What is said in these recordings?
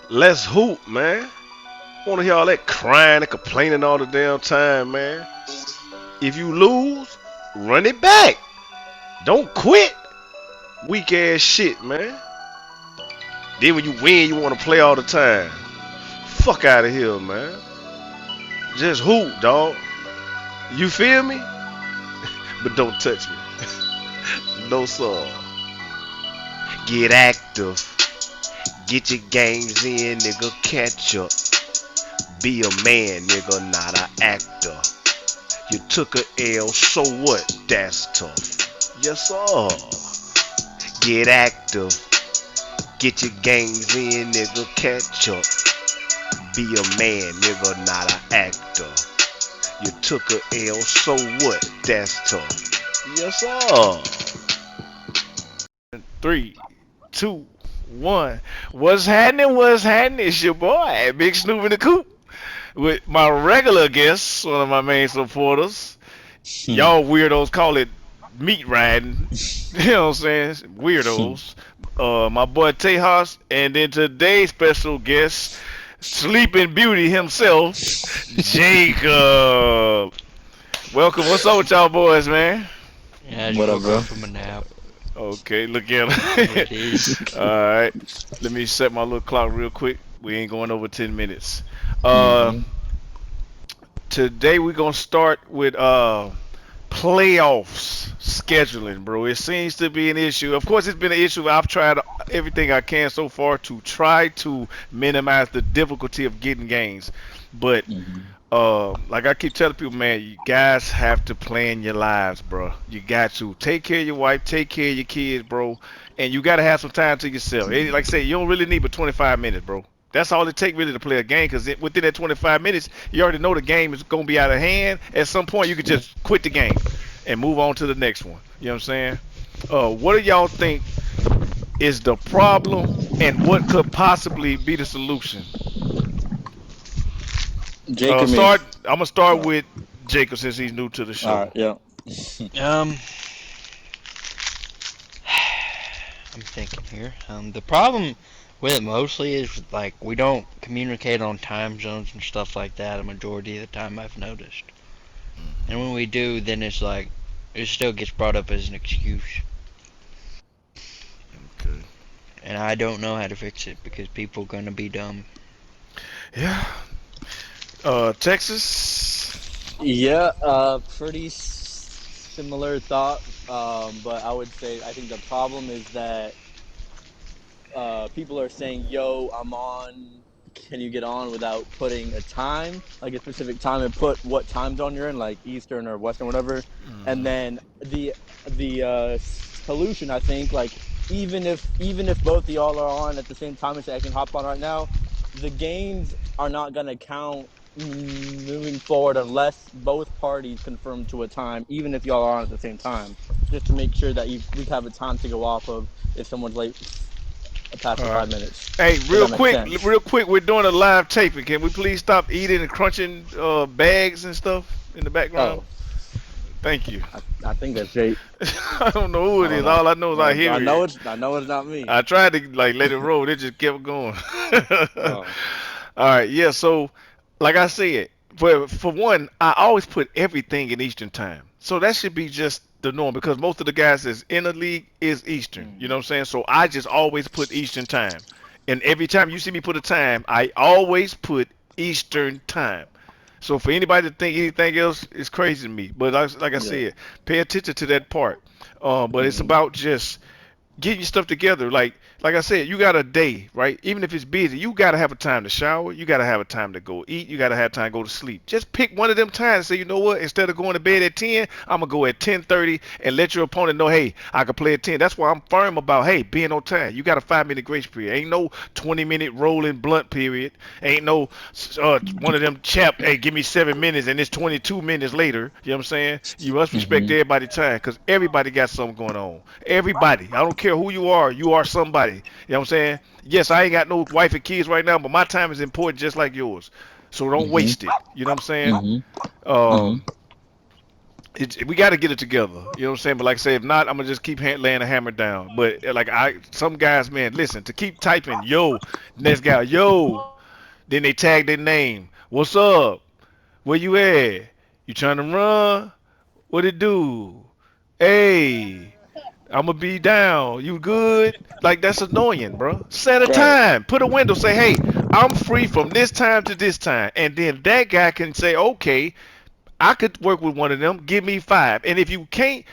Let's hoop, man. Wanna hear all that crying and complaining all the damn time, man. If you lose, run it back. Don't quit. Weak ass shit, man. Then when you win, you wanna play all the time. Fuck out of here, man. Just hoop, dog. You feel me? But don't touch me. No sir. Get active. Get your games in, nigga. Catch up. Be a man, nigga, not an actor. You took a L, so what? That's tough. Yes, sir. Get active. Get your games in, nigga. Catch up. Be a man, nigga, not an actor. You took a L, so what? That's tough. Yes, sir. Three, two, one. What's happening? What's happening? It's your boy, Big Snoop in the Coop, with my regular guest, one of my main supporters. Hmm. Y'all weirdos call it meat riding. You know what I'm saying? Hmm. Weirdos. My boy Tejas, and then today's special guest, Sleeping Beauty himself, Jacob. Welcome. What's up with y'all boys, man? Yeah, I just What up, woke up bro? from a nap. Okay, look at You know what him. it is. Alright. Let me set my little clock real quick. We ain't going over 10 minutes. Uh Hmm. Today we're gonna start with playoffs scheduling, bro. It seems to be an issue. Of course, it's been an issue. I've tried everything I can so far to try to minimize the difficulty of getting games. But Hmm. like I keep telling people, man, you guys have to plan your lives, bro. You got to take care of your wife, take care of your kids, bro, and you got to have some time to yourself. Like I say, you don't really need but 25 minutes, bro. That's all it takes really to play a game, because within that 25 minutes, you already know the game is gonna be out of hand. At some point, you could just quit the game and move on to the next one. You know what I'm saying? What do y'all think is the problem, and what could possibly be the solution? Jake or me? I'm gonna start Oh, with Jacob since he's new to the all show. right. Yeah. Um, I'm thinking here. The problem with it mostly is like we don't communicate on time zones and stuff like that a majority of the time I've noticed. And when we do, then it's like it still gets brought up as an excuse. Okay. And I don't know how to fix it because people gonna be dumb. Yeah. Texas. Yeah. Pretty similar thought. But I would say I think the problem is that people are saying, "Yo, I'm on. Can you get on?" without putting a time, like a specific time, and put what time zone you're in, like Eastern or Western, whatever. And Hmm. then the solution, I think, like even if both of y'all are on at the same time and say I can hop on right now, the games are not gonna count moving forward unless both parties confirm to a time, even if y'all are on at the same time, just to make sure that we have a time to go off of if someone's late past All the right. 5 minutes. Hey, If that makes sense. real quick, we're doing a live taping. Can we please stop eating and crunching bags and stuff in the background? Oh, Thank you. I think that's Jake. I don't know who I it don't is. know. All I know is I hear it. I know it's not me. I tried to like let it roll. It just kept going. Oh. All right, yeah. So, like I said, for one, I always put everything in Eastern time. So that should be just the norm because most of the guys that's in the league is Eastern. You know Hmm. what I'm saying? So I just always put Eastern time. And every time you see me put a time, I always put Eastern time. So for anybody to think anything else is crazy to me. But like I Yeah. said, pay attention to that part. But it's Hmm. about just getting your stuff together. Like I said, you got a day, right? Even if it's busy, you gotta have a time to shower. You gotta have a time to go eat. You gotta have time to go to sleep. Just pick one of them times. And say, you know what? Instead of going to bed at 10, I'm gonna go at 10:30 and let your opponent know, hey, I can play at 10. That's why I'm firm about, hey, being on time. You got a 5 minute grace period. Ain't no 20-minute rolling blunt period. Ain't no one of them chap, hey, give me 7 minutes and it's 22 minutes later. You know what I'm saying? You must respect Hmm. everybody's time because everybody got something going on. Everybody. I don't care who you are somebody. You know what I'm saying? Yes, I ain't got no wife and kids right now, but my time is important just like yours. So don't Hmm. waste it. You know what I'm saying? Hmm. Hmm. Um, we got to get it together. You know what I'm saying? But like I say, if not, I'm gonna just keep laying the hammer down. But like some guys, man, listen, to keep typing, yo, next guy, yo, then they tag their name. What's up? Where you at? You trying to run? What it do? Hey, I'm gonna be down. You good? Like that's annoying, bro. Set a Right. time. Put a window. Say, hey, I'm free from this time to this time, and then that guy can say, okay, I could work with one of them. Give me 5. And if you can't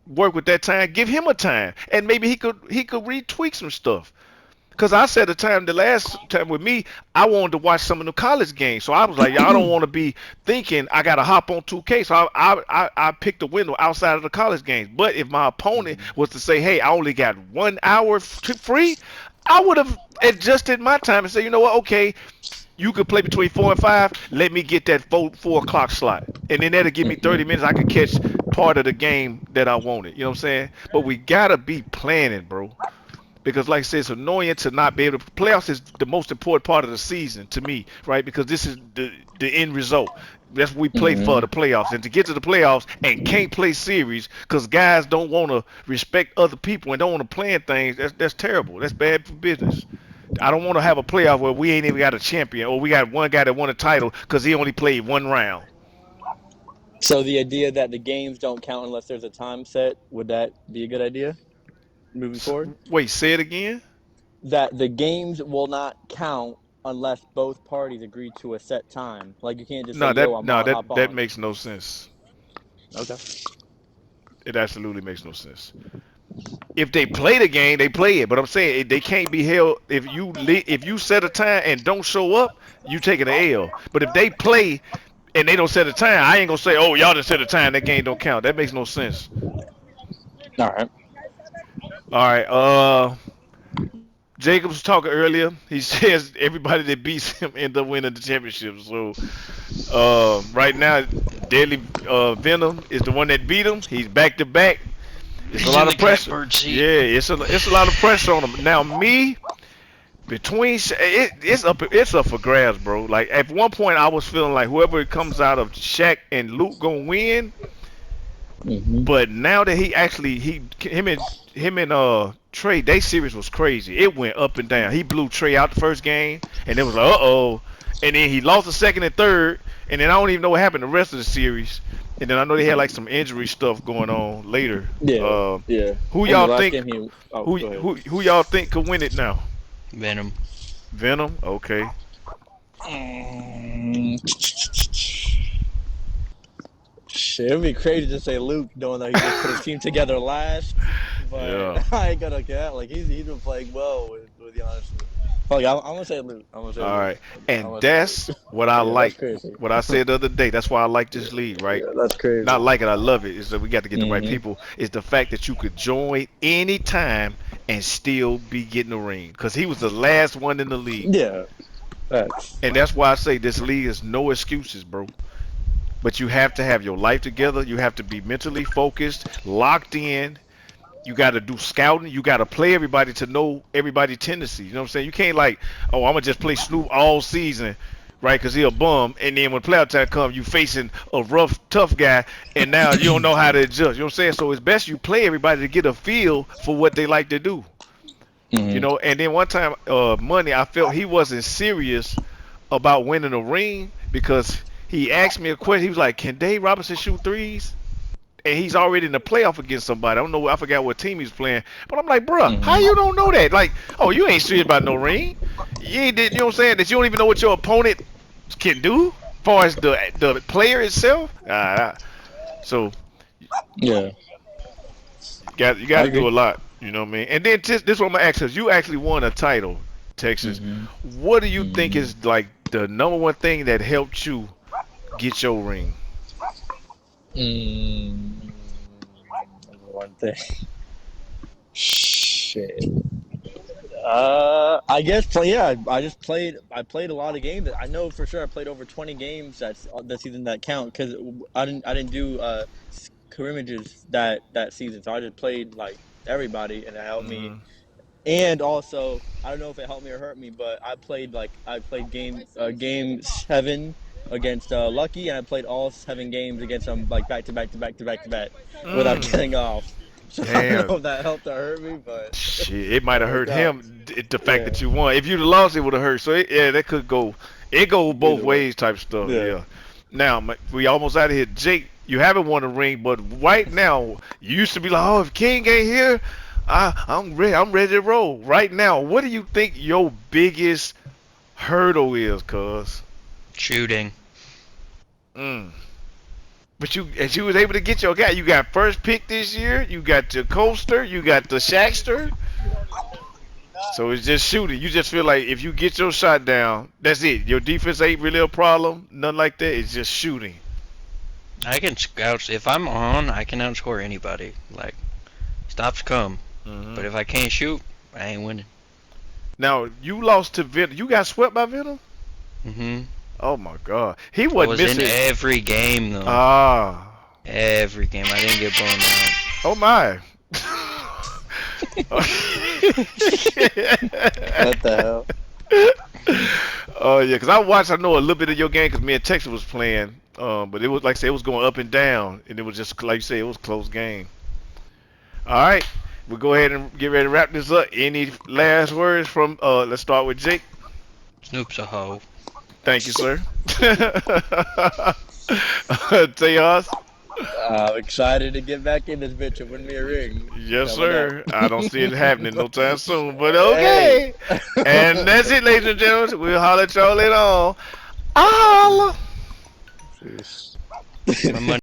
work with that time, give him a time, and maybe he could retweak some stuff. Cause I set a time the last time with me, I wanted to watch some of the college games, so I was like, y'all don't want to be thinking I gotta hop on 2K, so I picked a window outside of the college games. But if my opponent was to say, hey, I only got 1 hour free, I would have adjusted my time and say, you know what, okay, you could play between 4 and 5. Let me get that 4 o'clock slot, and then that'll give me 30 minutes. I could catch part of the game that I wanted. You know what I'm saying? But we gotta be planning, bro. Because, like I said, it's annoying to not be able to. Playoffs is the most important part of the season to me, right? Because this is the end result. That's what we play for, Mm-hmm. the playoffs. And to get to the playoffs and can't play series because guys don't want to respect other people and don't want to plan things, that's terrible. That's bad for business. I don't want to have a playoff where we ain't even got a champion or we got one guy that won a title because he only played one round. So the idea that the games don't count unless there's a time set, would that be a good idea moving forward? Wait, say it again? That the games will not count unless both parties agree to a set time. Like you can't just say, No, "Yo, I'm on, hop that on." makes no sense. Okay. It absolutely makes no sense. If they play the game, they play it. But I'm saying they can't be held. If you set a time and don't show up, you taking an L. But if they play and they don't set a time, I ain't gonna say, oh, y'all just set a time. That game don't count. That makes no sense. All right. All right. Jacobs was talking earlier. He says everybody that beats him end up winning the championship. So right now, Deadly Venom is the one that beat him. He's back to back. It's a He's in lot the of pressure. catbird seat. Yeah, it's a lot of pressure on him. Now me, it's up for grabs, bro. Like at one point I was feeling like whoever comes out of Shaq and Luke gonna win, Mm-hmm. but now that he actually him and Trey, they series was crazy. It went up and down. He blew Trey out the first game, and it was like uh-oh, and then he lost the second and third, and then I don't even know what happened the rest of the series. And then I know they had like some injury stuff going on later. Yeah. Uh, Yeah. who In the y'all last think game, he. Oh, who go ahead. who y'all think could win it now? Venom. Venom, okay. Mm, shit, it'd be crazy to say Luke, knowing that he just put his team together last. But Yeah. I ain't gonna get like he's been playing well with the honest. Fuck, I'm gonna say Luke. I'm gonna say All Luke. right. I'm And gonna say Luke. that's what I Yeah, that's like. crazy. What I said the other day. That's why I like this league, right? Yeah, that's crazy. Not like it, I love it. Is that we got to get the right Hmm. people. Is the fact that you could join anytime and still be getting the ring. Because he was the last one in the league. Yeah, that's And that's why I say this league is no excuses, bro. But you have to have your life together. You have to be mentally focused, locked in. You got to do scouting. You got to play everybody to know everybody's tendencies. You know what I'm saying? You can't like, oh, I'm gonna just play Snoop all season, right? Because he a bum. And then when playoff time comes, you facing a rough, tough guy, and now you don't know how to adjust. You know what I'm saying? So it's best you play everybody to get a feel for what they like to do. You hmm know. And then one time, Money, I felt he wasn't serious about winning a ring because he asked me a question. He was like, "Can Dave Robinson shoot threes?" And he's already in the playoff against somebody. I don't know. I forgot what team he's playing. But I'm like, bruh, how hmm you don't know that? Like, oh, you ain't serious about no ring. You ain't did. You know what I'm saying? That you don't even know what your opponent can do, as far as the player itself. So Yeah, you got I to do agree. a lot. You know what I mean? And then this is what I'm gonna ask, cause you actually won a title, Texas. hmm What do you think hmm is like the number one thing that helped you get your ring? Mm, one thing. Shit. I guess play. Yeah, I just played. I played a lot of games. I know for sure I played over 20 games that season that count because I didn't do scrimmages that season. So I just played like everybody, and it helped me. Hmm. And also, I don't know if it helped me or hurt me, but I played game 7 against Lucky, and I played all 7 games against him like back to back to back to back to back without Mm, getting off. So I don't damn. know if that helped or hurt me, but Shit, it might it have worked hurt out. him. The fact Yeah, that you won. If you'd have lost, it would have hurt. So yeah, that could go. It go both either way. ways, type stuff. Yeah. Yeah. Now we almost out of here. Jake, you haven't won a ring, but right now you used to be like, oh, if King ain't here, I'm ready. I'm ready to roll. Right now, what do you think your biggest hurdle is, cuz? Shooting. Mm. But as you was able to get your guy, you got first pick this year. You got your coaster. You got the Shackster. So it's just shooting. You just feel like if you get your shot down, that's it. Your defense ain't really a problem. Nothing like that. It's just shooting. I can scout. If I'm on, I can outscore anybody. Like, stops come. Hmm. But if I can't shoot, I ain't winning. Now you lost to Venom. You got swept by Venom. Hmm Oh my God. He I wasn't was in missing. every game, though. Ah. Every game. I didn't get blown out. Oh my. What the hell? Oh yeah, cause I watched. I know a little bit of your game, cause me and Texas was playing. But it was like I said, it was going up and down, and it was just like you say, it was a close game. All right, we'll go ahead and get ready to wrap this up. Any last words from? Let's start with Jake. Snoop's a hoe. Thank you, sir. Tejas. I'm excited to get back in this bitch and win me a ring. Yes, Coming up. sir. I don't see it happening no time soon, but Hey. okay. And that's it, ladies and gentlemen. We'll holler at y'all later on. Holla. Jeez. My money